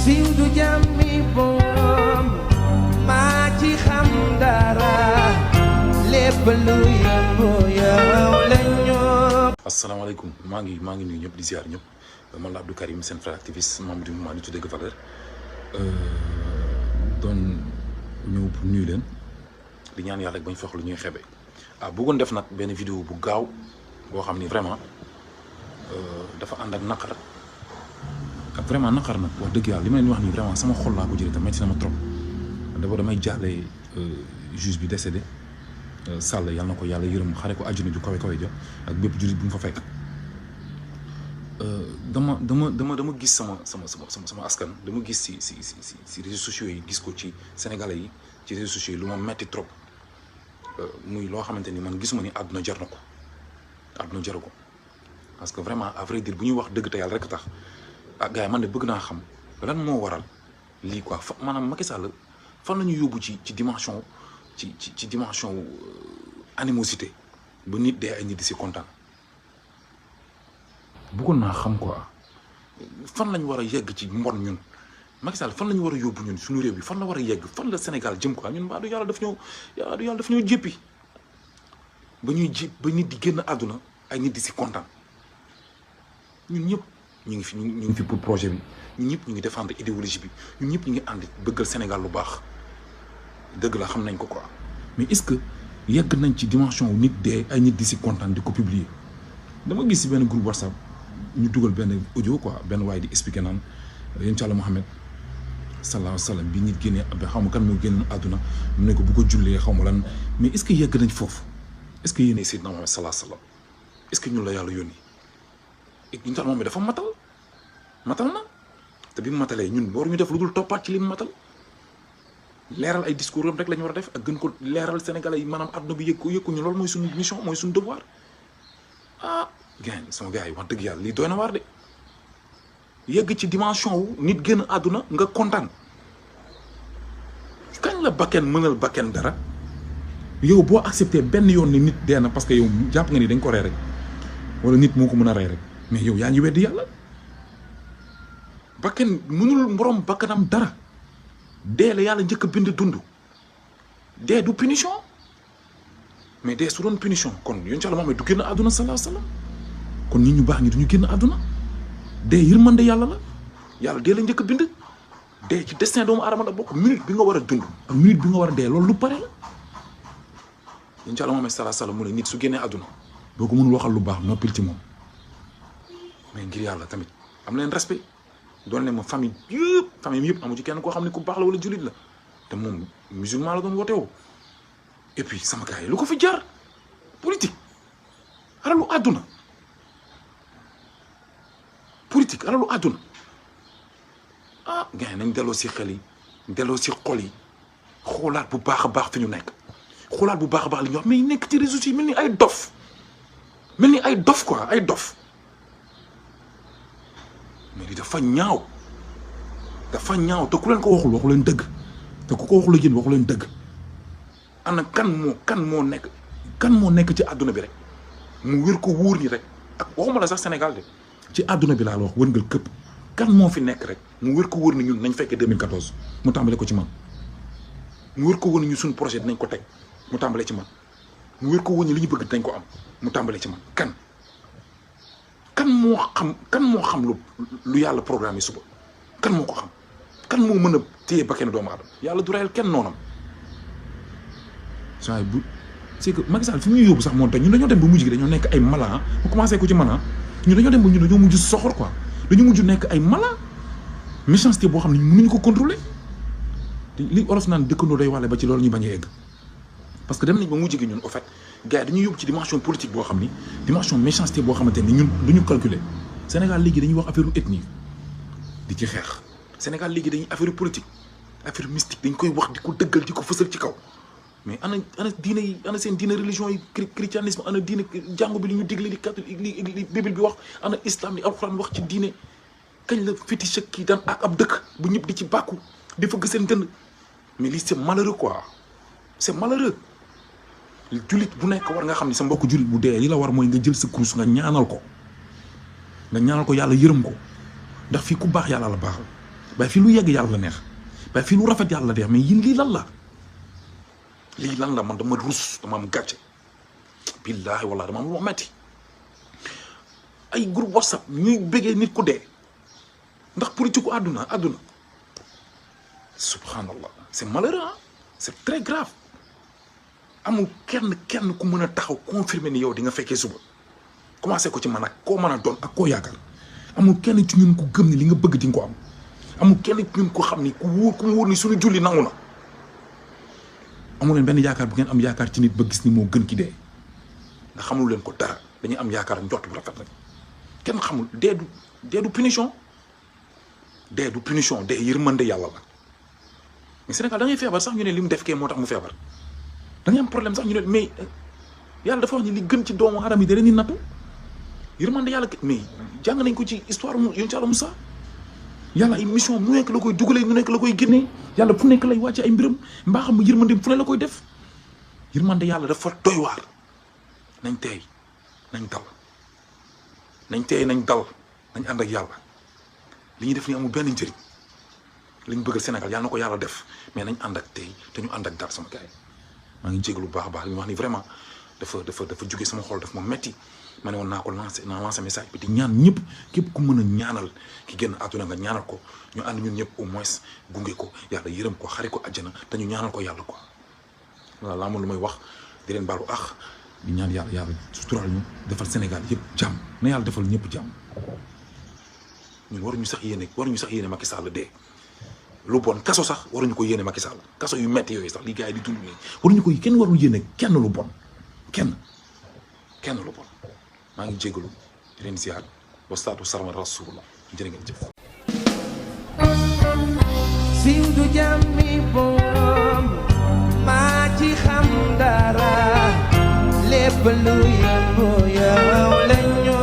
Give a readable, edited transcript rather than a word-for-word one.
siiw du jàmmi boom maa ci xam dara lépp lu yëngu yow la ñoo. asalaamaaleykum maa ngi nuyu ñëpp di ziar ñëpp man la Abdou Karim seen frère activiste membre du mouvement Nittu Dëgg Valeurs doon ñëw pour nuyu leen di ñaan yàlla rek bañ fox lu ñuy xebe bëggoon def nag benn vidéo bu gaaw boo xam ni vraiment dafa ànd ak naqar ak vraiment naqar nag wax dëgg yàlla li ma leen wax nii vraiment sama xol laa ko jëlee te metti na ma trop d'abord damay jaaxle juge bi décédé Sall yàlla na ko yàlla yërëm xare ko àjjana ju kawe kawe ja ak bépp jullit bu mu fa fekk dama gis sama askan dama gis si réseaux sociaux yi gis ko ci sénégalais yi ci réseaux sociaux yi lu ma metti trop muy loo xamante ni man gisuma ni àdduna jar na ko àdduna jaru ko parce que vraiment à vrai dire bu ñuy wax dëgg te yàlla rek tax gars yi man de bëgg naa xam lan moo waral lii quoi maanaam Macky Sall fan la ñu yóbbu ci dimension ci dimension animosité ba nit dee ay nit di si kontaan bëggoon naa xam quoi fan lañ war a yegg ci mbon ñun Macky Sall fan la ñu war a yóbbu ñun suñu réew bi fan la war a yegg fan la Sénégal jëm quoi ñun mbaa du yàlla daf ñoo jéppi ba ñuy ba nit di génn àdduna ay nit di si kontaan ñun ñëpp ñu ngi fi pour projet bi ñun ñëpp ñu ngi défendre idéologie bi ñun ñëpp ñu ngi ànd bëggal Sénégal lu baax dëgg la xam nañ ko quoi mais est-ce que yegg nañ ci dimension nit dee ay nit di si kontaan di ko publier dama gis si benn groupe WhatsApp ñu dugal benn audio quoi benn waaye di expliquer naan yéen ci Yàlla Muhammad sallallahu alayhi wa sallam bi nit génnee ba xaw ma kan moo génn àdduna mu ne ko bu ko jullee xaw ma lan mais est-ce que yegg nañ foofu est-ce que yéenay Seydina Muhammad sallallahu alayhi wa sallam est-ce que ñun la yàlla yónni ñun taal moom dafa matal na te bi mu matalee ñun waruñu def lu dul toppaat ci li mu matal leeral ay discours am rek la ñu war a def ak gën ko leeral Sénégalais yi maanaam àdduna bi yëg ko ñu loolu mooy suñu mission mooy suñu devoir sama gars yi wax dëgg yàlla lii doy na waar de yegg ci dimension wu nit génn àdduna nga kontaan kañ la bakken mënal bakken dara yow boo accepté benn yoon ni nit dee na parce que yow jàpp nga ni dañ ko rey rek wala nit moo ko mën a rey rek mais yow yaa ngi weddi yàlla bakken mënul borom bakkanam dara dee la yàlla njëkk a bind dund dee du punition mais dee su doon punition kon yéen Yàlla moom du génn àdduna sallallahu alayhi wa sallam kon nit ñu baax ñi du ñu génn àdduna dee yërmande yàlla la yàlla dee la njëkk a bind dee ci destin doomu aadama la bokk minute bi nga war a dund ak minute bi nga war a dee loolu lu pare la yéen Yàlla moom sallallahu alayhi wa sallam mu ne nit su génnee àdduna boo ko mënul waxal lu baax noppil ci moom mais ngir yàlla tamit am leen respect doon ne ma famille yëpp amu ci kenn koo xam ne ku baax la wala jullit la te moom musulman la doon woote woo et puis sama gars yi lu ko fi jaar politique alalu àdduna gars yi nañ delloo si xel yi delloo si xol yi xoolaat bu baax a baax fi ñu nekk xoolaat bu baax a baax li ñu wax mais nekk ci réseaux yi mel ni ay dof quoi ay dof mais li dafa ñaaw te ku leen ko waxu leen dëgg te ku ko waxu la yéen waxu leen dëgg ana kan moo nekk ci àdduna bi rek mu wér ko wóor ni rek ak waxuma la sax Sénégal de ci àdduna bi laa la wax wërngal këpp kan moo fi nekk rek mu wér ko wóor ni ñun nañ fekkee 2014 mu tàmbale ko ci man mu wér ko wóor ni ñun suñu projet dinañ ko teg mu tàmbale ci man mu wér ko wóor ni li ñu bëgg dinañ ko am mu tàmbale ci man kan moo xam lu yàlla programme yi suba kan moo ko xam kan moo mën a téye bakkenu doomu aadama yàlla du reyal kenn noonam saa bu c'est que Macky Sall fi muy yóbbu sax moo tax ñun dañoo dem ba mujj gi dañoo nekk ay mala mu commencé ko ci mala ñun dañoo dem ba ñun dañoo mujj soxor quoi dañu mujj nekk ay mala méchanceté boo xam ne mënuñu ko contrôler li olof naan dëkkandoo day wàlle ba ci loolu ñu bañ a egg parce que dem nañ ba mujj gi ñun au fait gars yi dañuy yóbbu ci dimension politique boo xam ni dimension méchanceté boo xamante ni ñun duñu calculer Sénégal léegi dañuy wax affaire ethnie di ci xeex Sénégal léegi dañuy affaire politique affaire mystique dañ koy wax di ko dëggal di ko fësal ci kaw mais ana diine yi ana seen diine religion yi christianisme ana diine jàngu bi li ñu digle li catholique li bible bi wax ana islam li alxuraan wax ci diine kañ la fétiche kii daan ak ab dëkk bu ñëpp di ci bàkku di fëgg seen dënd mais lii c'est malheureux quoi c'est malheureux jullit bu nekk war nga xam ni sa mbokk jullit bu dee li la war mooy nga jël sa kurus nga ñaanal ko yàlla yërëm ko ndax fii ku baax yàlla la baaxal bàyyi fii lu yegg yàlla la neex bàyyi fii lu rafet yàlla la neex mais yéen lii lan la man dama rus dama am gàcce billaahi wallaahi dama am lu metti ay groupe WhatsApp ñuy bëggee nit ku dee ndax politique ku àdduna subhanallah c'est malheureux hein? C'est très grave amul kenn ku mën a taxaw confirmer ni yow di nga fekkee suba commencé ko ci man ak koo mën a doon ak koo yaakaar amul kenn ci ñun ku gëm ni li nga bëgg di nga ko am amul kenn ci ñun ko xam ni ku mu wóor ni suñu julli nangu na amul leen benn yaakaar bu ngeen am yaakaar ci nit ba gis ni moo gën ki dee ndax xamul leen ko dara dañuy am yaakaar njort bu rafet rek kenn xamul dee du punition dee yërmande yàlla la mais Sénégal da ngay feebar sax ñu ne li mu def kee moo tax mu feebar da ngay am problème sax ñu ne mais yàlla dafa wax ni li gën ci doomu aadama yi da leen di nattu yërmande yàlla mais jàng nañ ko ci histoire yonent Yàlla Musaa yàlla ay mission nu nekk la koy dugalee nu nekk la koy génnee yàlla fu nekk lay wàcce ay mbiram mbaa xam yërmandeem fu ne la koy def yërmande yàlla dafa doy waar nañ teey nañ dal nañ ànd ak yàlla li ñuy def ni amul benn njëriñ li ñu bëggal Sénégal yàlla na ko yàlla def mais nañ ànd ak tey te ñu ànd ak dal sama gars yi maa ngi jégalu bu baax a baax li wax ni vraiment dafa jóge sama xol daf ma metti ma ne woon naa lancé message bi di ñaan ñëpp képp ku mën a ñaanal ki génn àdduna nga ñaanal ko ñu ànd ñun ñëpp au moins gunge ko yàlla yërëm ko xare ko àjjana te ñu ñaanal ko yàlla quoi voilà laa moom lu may wax di leen baalu ax di ñaan yàlla sutural ñu defal Sénégal yëpp jàmm na yàlla defal ñëpp jàmm ñun waruñu sax yéene Macky Sall dee lu bon kaso sax waruñu ko yéene Macky Sall kaso yu metti yooyu sax li gars yi di dund nii waruñu ko kenn warul yéene kenn lu bon kenn lu bon maa ngi jégalu di leen ziar wastaatu sarama rasulullah jërë ngeen jëf siiw du jàmmi boom maa ci xam dara lépp lu yëngu yow lañu